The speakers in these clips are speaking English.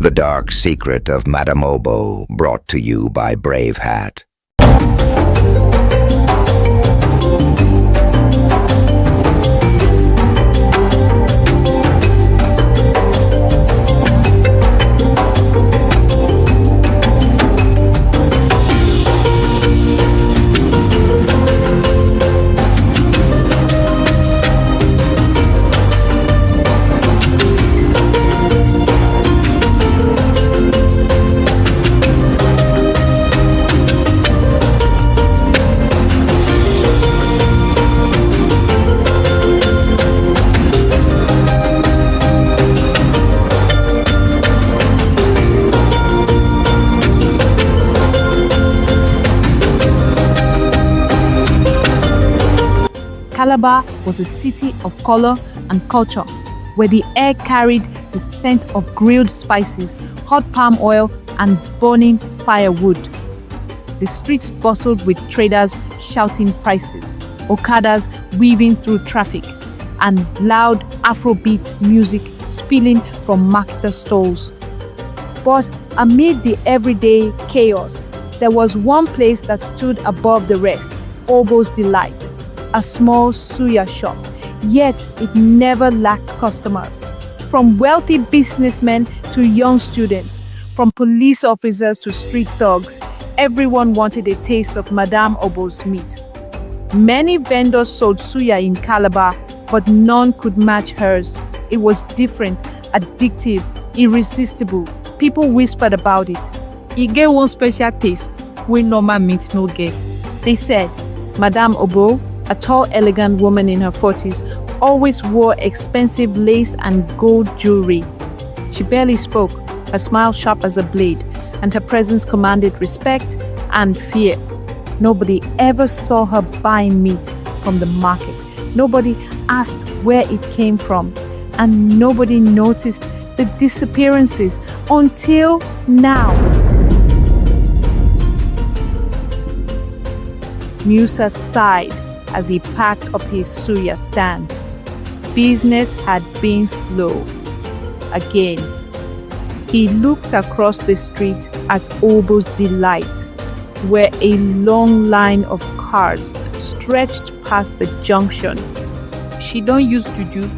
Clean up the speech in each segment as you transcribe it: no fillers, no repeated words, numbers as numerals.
The Dark Secret of Madame Obo, brought to you by Bravehat. Calabar was a city of color and culture, where the air carried the scent of grilled spices, hot palm oil, and burning firewood. The streets bustled with traders shouting prices, okadas weaving through traffic, and loud Afrobeat music spilling from marketer stalls. But amid the everyday chaos, there was one place that stood above the rest: Obo's Delight. A small suya shop, yet it never lacked customers. From wealthy businessmen to young students, from police officers to street thugs, everyone wanted a taste of Madame Obo's meat. Many vendors sold suya in Calabar, but none could match hers. It was different, addictive, irresistible. People whispered about it. E get one special taste wey normal meat no get. They said Madame Obo, a tall, elegant woman in her 40s, always wore expensive lace and gold jewelry. She barely spoke, her smile sharp as a blade, and her presence commanded respect and fear. Nobody ever saw her buying meat from the market. Nobody asked where it came from, and nobody noticed the disappearances until now. Musa sighed as he packed up his suya stand. Business had been slow. Again, he looked across the street at Obo's Delight, where a long line of cars stretched past the junction. She don't use juju.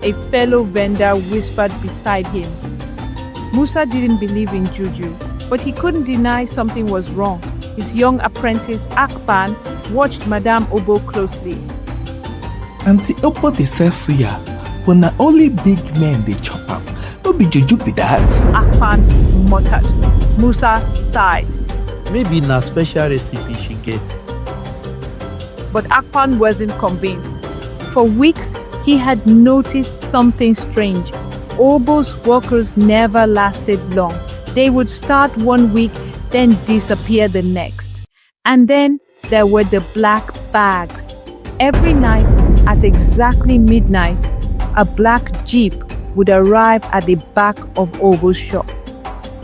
A fellow vendor whispered beside him. Musa didn't believe in juju, but he couldn't deny something was wrong. His young apprentice, Akan, watched Madame Obo closely. Auntie Obo dey sell suya, but na only big men dey chop am. No be juju be that. Akan muttered. Musa sighed. Maybe na special recipe she get. But Akan wasn't convinced. For weeks, he had noticed something strange. Obo's workers never lasted long. They would start one week, then disappear the next. And then there were the black bags. Every night at exactly midnight, a black jeep would arrive at the back of Obo's shop.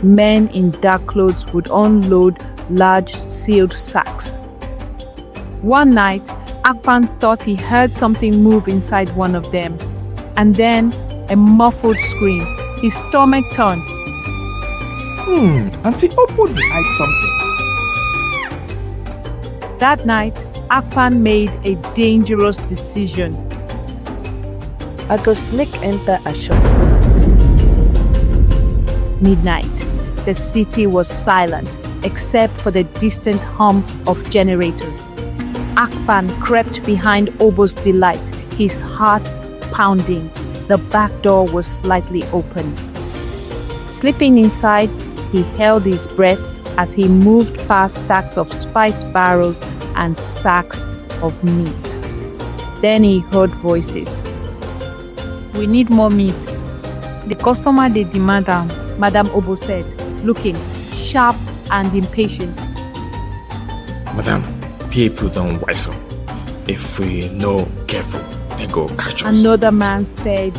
Men in dark clothes would unload large sealed sacks. One night, Akan thought he heard something move inside one of them. And then a muffled scream. His stomach turned. Auntie Obo dey hide something. That night, Akan made a dangerous decision. I go sneak enter a shop for night. Midnight. The city was silent, except for the distant hum of generators. Akan crept behind Obo's Delight, his heart pounding. The back door was slightly open. Slipping inside, he held his breath as he moved past stacks of spice barrels and sacks of meat. Then he heard voices. We need more meat. The customer dey demand am, Madame Obo said, looking sharp and impatient. Madam, people don't wise up. If we no careful, they go catch us. Another man said.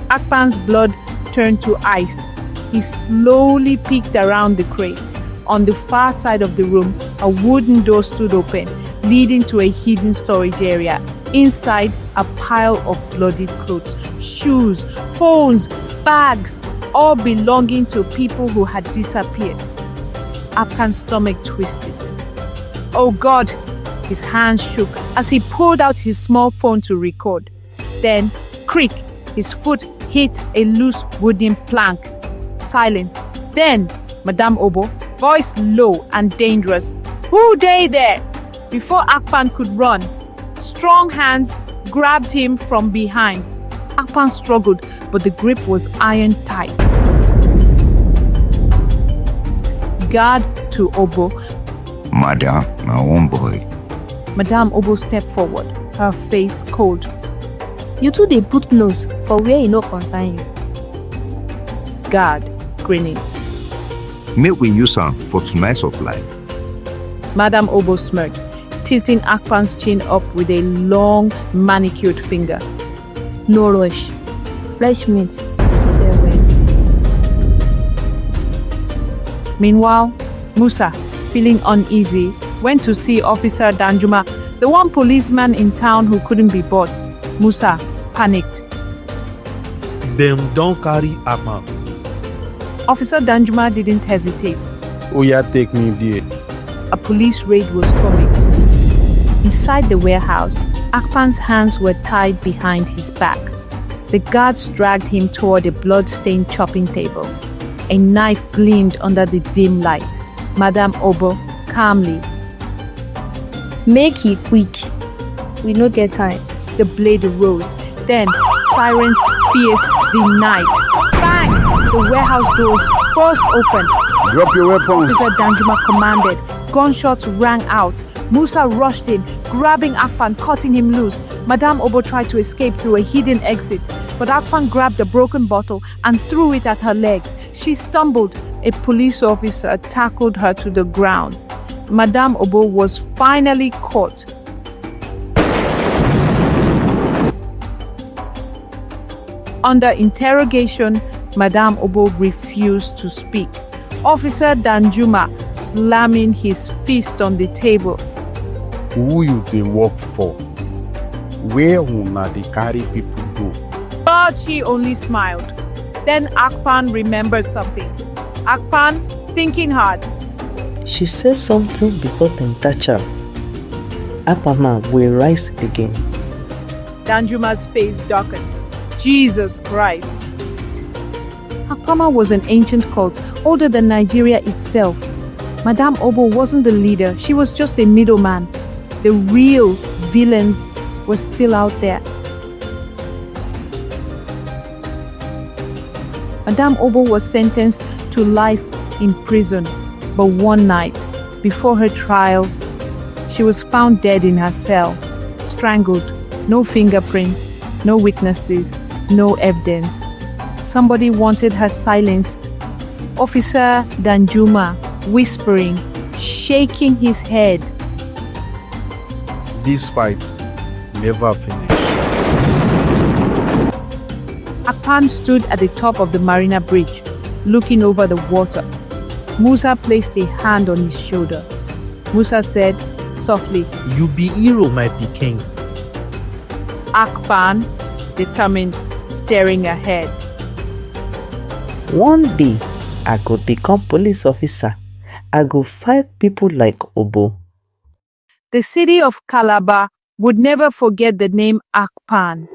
Akan's blood turned to ice. He slowly peeked around the crates. On the far side of the room, a wooden door stood open, leading to a hidden storage area. Inside, a pile of bloody clothes, shoes, phones, bags, all belonging to people who had disappeared. Akan's stomach twisted. Oh God! His hands shook as he pulled out his small phone to record. Then, creak, his foot hit a loose wooden plank. Silence. Then, Madame Obo, voice low and dangerous. Who dey there? Before Akan could run, strong hands grabbed him from behind. Akan struggled, but the grip was iron tight. Guard to Obo. Madam, my own boy. Madame Obo stepped forward, her face cold. You two dey put nose for where e no concern you. Guard, grinning. Make we use am for tonight's supply. Madame Obo smirked, tilting Akan's chin up with a long, manicured finger. No rush. Fresh meat is sell well. Meanwhile, Musa, feeling uneasy, went to see Officer Danjuma, the one policeman in town who couldn't be bought. Musa panicked. Them don't carry Akan. Officer Danjuma didn't hesitate. Oya take me there. A police raid was coming. Inside the warehouse, Akan's hands were tied behind his back. The guards dragged him toward a blood-stained chopping table. A knife gleamed under the dim light. Madame Obo calmly. Make it quick. We no get time. The blade rose. Then sirens pierced the night. Bang! The warehouse doors burst open. Drop your weapons. Officer Danjuma commanded. Gunshots rang out. Musa rushed in, grabbing Akan, cutting him loose. Madame Obo tried to escape through a hidden exit, but Akan grabbed a broken bottle and threw it at her legs. She stumbled. A police officer tackled her to the ground. Madame Obo was finally caught. Under interrogation, Madame Obo refused to speak. Officer Danjuma slamming his fist on the table. Who you dey work for? Where una dey carry people go? But she only smiled. Then Akan remembered something. Akan, thinking hard. She said something before them touch her. Apama will rise again. Danjuma's face darkened. Jesus Christ. Akama was an ancient cult, older than Nigeria itself. Madame Obo wasn't the leader, she was just a middleman. The real villains were still out there. Madame Obo was sentenced to life in prison, but one night, before her trial, she was found dead in her cell, strangled, no fingerprints, no witnesses, no evidence. Somebody wanted her silenced. Officer Danjuma, whispering, shaking his head. This fight never finish. Akan stood at the top of the Marina Bridge, looking over the water. Musa placed a hand on his shoulder. Musa said softly, You be hero, my Peking. Akan, determined, staring ahead. One day, I go become police officer. I go fight people like Obo. The city of Calabar would never forget the name Akan.